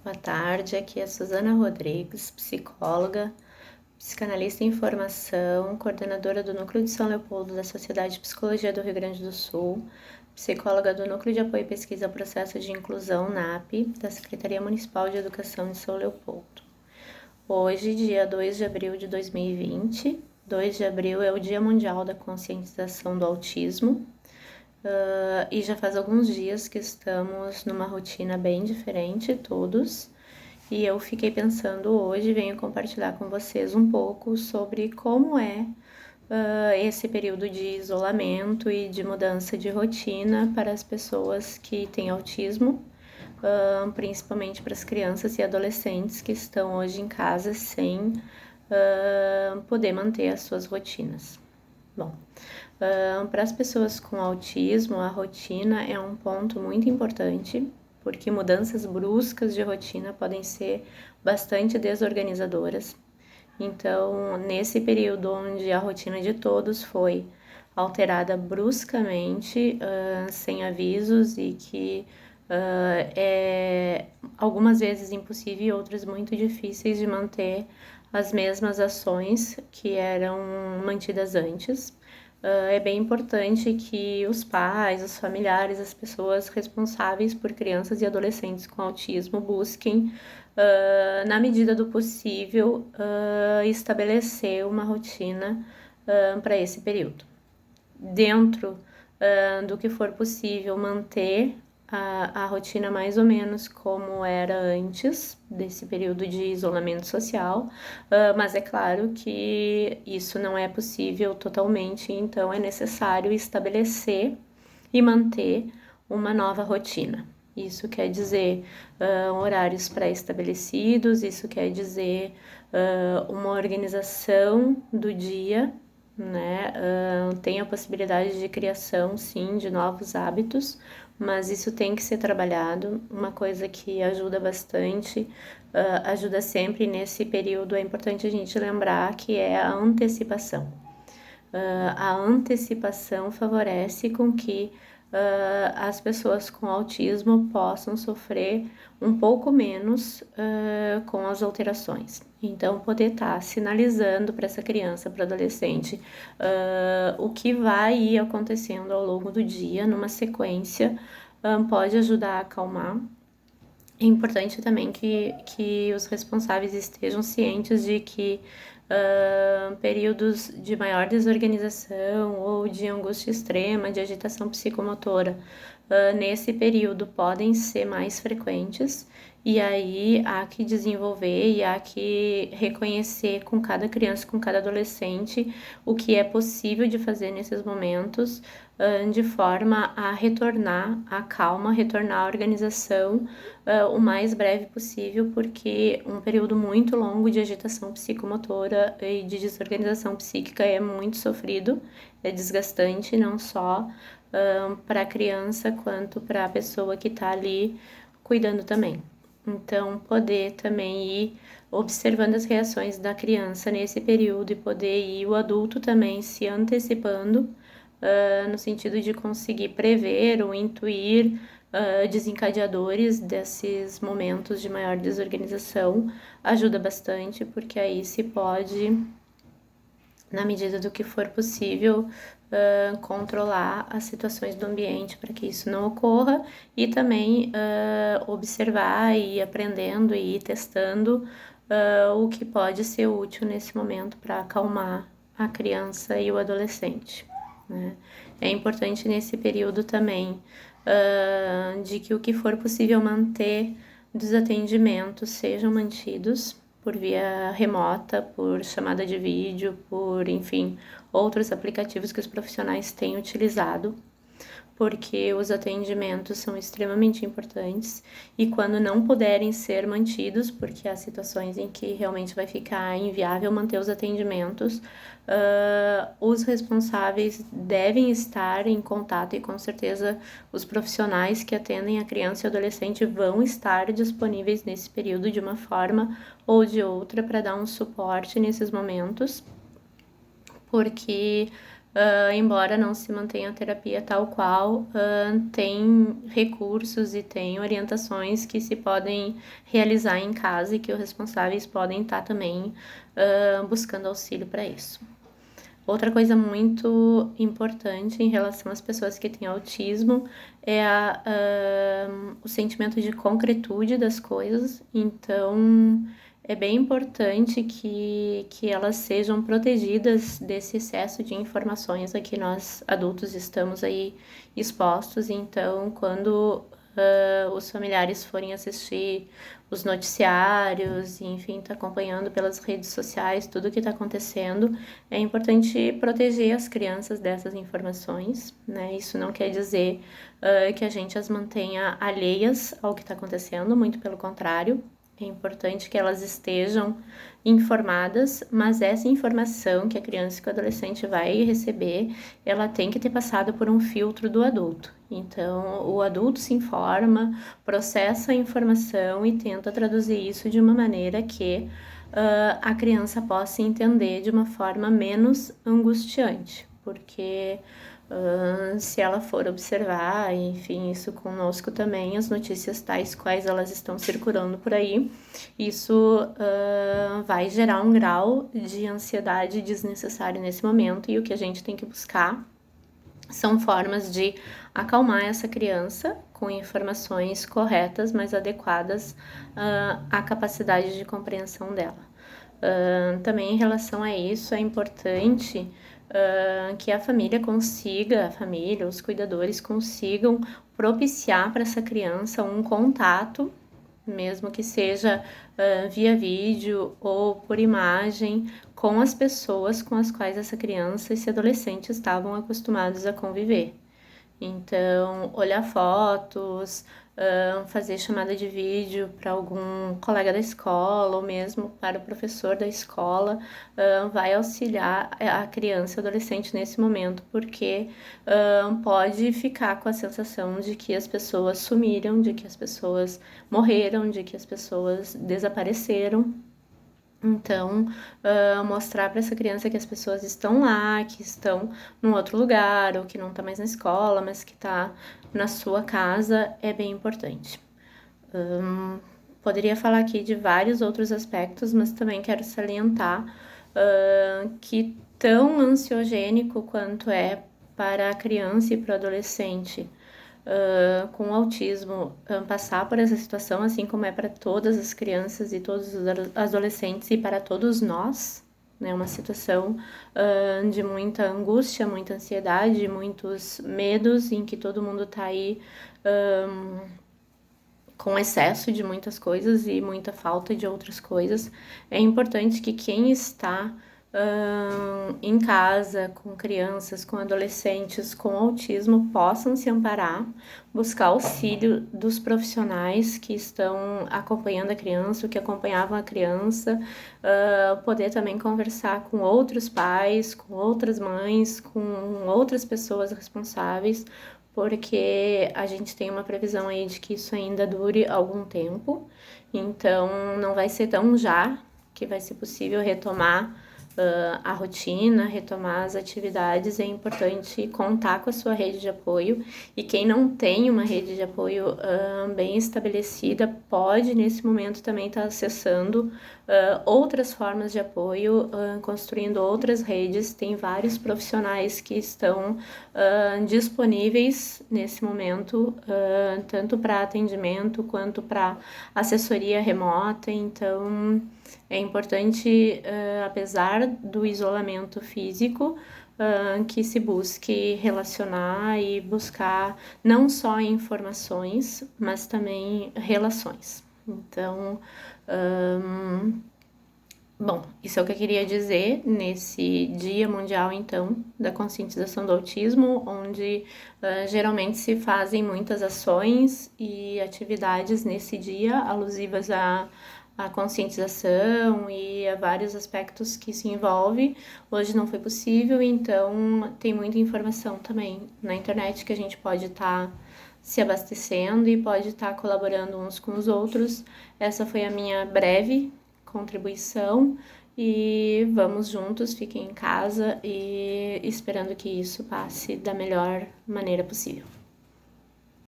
Boa tarde, aqui é a Suzana Rodrigues, psicóloga, psicanalista em formação, coordenadora do Núcleo de São Leopoldo da Sociedade de Psicologia do Rio Grande do Sul, psicóloga do Núcleo de Apoio e Pesquisa ao Processo de Inclusão, NAP, da Secretaria Municipal de Educação de São Leopoldo. Hoje, dia 2 de abril de 2020, 2 de abril é o Dia Mundial da Conscientização do Autismo, e já faz alguns dias que estamos numa rotina bem diferente, todos, e eu fiquei pensando hoje, venho compartilhar com vocês um pouco sobre como é esse período de isolamento e de mudança de rotina para as pessoas que têm autismo, principalmente para as crianças e adolescentes que estão hoje em casa sem poder manter as suas rotinas. Bom, para as pessoas com autismo, a rotina é um ponto muito importante, porque mudanças bruscas de rotina podem ser bastante desorganizadoras. Então, nesse período onde a rotina de todos foi alterada bruscamente, sem avisos e que é algumas vezes impossível e outras muito difíceis de manter as mesmas ações que eram mantidas antes. É bem importante que os pais, os familiares, as pessoas responsáveis por crianças e adolescentes com autismo busquem, na medida do possível, estabelecer uma rotina para esse período. Dentro do que for possível, manter a rotina mais ou menos como era antes desse período de isolamento social, mas é claro que isso não é possível totalmente, então é necessário estabelecer e manter uma nova rotina. Isso quer dizer horários pré-estabelecidos, isso quer dizer uma organização do dia, né? Tem a possibilidade de criação, sim, de novos hábitos, mas isso tem que ser trabalhado. Uma coisa que ajuda bastante, ajuda sempre nesse período, é importante a gente lembrar que é a antecipação. A antecipação favorece com que as pessoas com autismo possam sofrer um pouco menos com as alterações. Então, poder estar sinalizando para essa criança, para o adolescente, o que vai ir acontecendo ao longo do dia, numa sequência, pode ajudar a acalmar. É importante também que os responsáveis estejam cientes de que períodos de maior desorganização ou de angústia extrema, de agitação psicomotora, nesse período podem ser mais frequentes, e aí há que desenvolver e há que reconhecer com cada criança, com cada adolescente, o que é possível de fazer nesses momentos, de forma a retornar à calma, retornar à organização o mais breve possível, porque um período muito longo de agitação psicomotora e de desorganização psíquica é muito sofrido, é desgastante, não só para a criança, quanto para a pessoa que está ali cuidando também. Então, poder também ir observando as reações da criança nesse período e poder ir o adulto também se antecipando, no sentido de conseguir prever ou intuir desencadeadores desses momentos de maior desorganização, ajuda bastante, porque aí se pode, na medida do que for possível, controlar as situações do ambiente para que isso não ocorra, e também observar e ir aprendendo e ir testando o que pode ser útil nesse momento para acalmar a criança e o adolescente, né? É importante nesse período também de que o que for possível manter dos atendimentos sejam mantidos por via remota, por chamada de vídeo, por, enfim, outros aplicativos que os profissionais têm utilizado, porque os atendimentos são extremamente importantes, e quando não puderem ser mantidos, porque há situações em que realmente vai ficar inviável manter os atendimentos, os responsáveis devem estar em contato, e com certeza os profissionais que atendem a criança e adolescente vão estar disponíveis nesse período de uma forma ou de outra para dar um suporte nesses momentos, porque embora não se mantenha a terapia tal qual, tem recursos e tem orientações que se podem realizar em casa e que os responsáveis podem estar também buscando auxílio para isso. Outra coisa muito importante em relação às pessoas que têm autismo é o sentimento de concretude das coisas. Então, é bem importante que elas sejam protegidas desse excesso de informações a que nós adultos estamos aí expostos. Então, quando os familiares forem assistir os noticiários, enfim, tá acompanhando pelas redes sociais tudo o que está acontecendo, é importante proteger as crianças dessas informações, né? Isso não quer dizer que a gente as mantenha alheias ao que está acontecendo, muito pelo contrário. É importante que elas estejam informadas, mas essa informação que a criança e que o adolescente vai receber, ela tem que ter passado por um filtro do adulto. Então, o adulto se informa, processa a informação e tenta traduzir isso de uma maneira que a criança possa entender de uma forma menos angustiante, porque se ela for observar, enfim, isso conosco também, as notícias tais quais elas estão circulando por aí, isso vai gerar um grau de ansiedade desnecessário nesse momento, e o que a gente tem que buscar são formas de acalmar essa criança com informações corretas, mas adequadas à capacidade de compreensão dela. Também em relação a isso, é importante que a família, os cuidadores consigam propiciar para essa criança um contato, mesmo que seja via vídeo ou por imagem, com as pessoas com as quais essa criança e esse adolescente estavam acostumados a conviver. Então, olhar fotos, fazer chamada de vídeo para algum colega da escola ou mesmo para o professor da escola, vai auxiliar a criança e o adolescente nesse momento, porque pode ficar com a sensação de que as pessoas sumiram, de que as pessoas morreram, de que as pessoas desapareceram. Então, mostrar para essa criança que as pessoas estão lá, que estão num outro lugar, ou que não está mais na escola, mas que está na sua casa, é bem importante. Poderia falar aqui de vários outros aspectos, mas também quero salientar que tão ansiogênico quanto é para a criança e para o adolescente com autismo passar por essa situação, assim como é para todas as crianças e todos os adolescentes e para todos nós, né? Uma situação de muita angústia, muita ansiedade, muitos medos, em que todo mundo está aí com excesso de muitas coisas e muita falta de outras coisas. É importante que quem está em casa, com crianças, com adolescentes com autismo, possam se amparar, buscar auxílio dos profissionais que estão acompanhando a criança, o que acompanhavam a criança, poder também conversar com outros pais, com outras mães, com outras pessoas responsáveis, porque a gente tem uma previsão aí de que isso ainda dure algum tempo, então não vai ser tão já que vai ser possível retomar a rotina, retomar as atividades. É importante contar com a sua rede de apoio, e quem não tem uma rede de apoio bem estabelecida pode nesse momento também estar acessando outras formas de apoio, construindo outras redes. Tem vários profissionais que estão disponíveis nesse momento, tanto para atendimento quanto para assessoria remota. Então é importante, apesar do isolamento físico, que se busque relacionar e buscar não só informações, mas também relações. Então, bom, isso é o que eu queria dizer nesse Dia Mundial, então, da Conscientização do Autismo, onde geralmente se fazem muitas ações e atividades nesse dia alusivas a conscientização e a vários aspectos que se envolve. Hoje não foi possível, então tem muita informação também na internet que a gente pode estar se abastecendo e pode estar colaborando uns com os outros. Essa foi a minha breve contribuição e vamos juntos, fiquem em casa e esperando que isso passe da melhor maneira possível.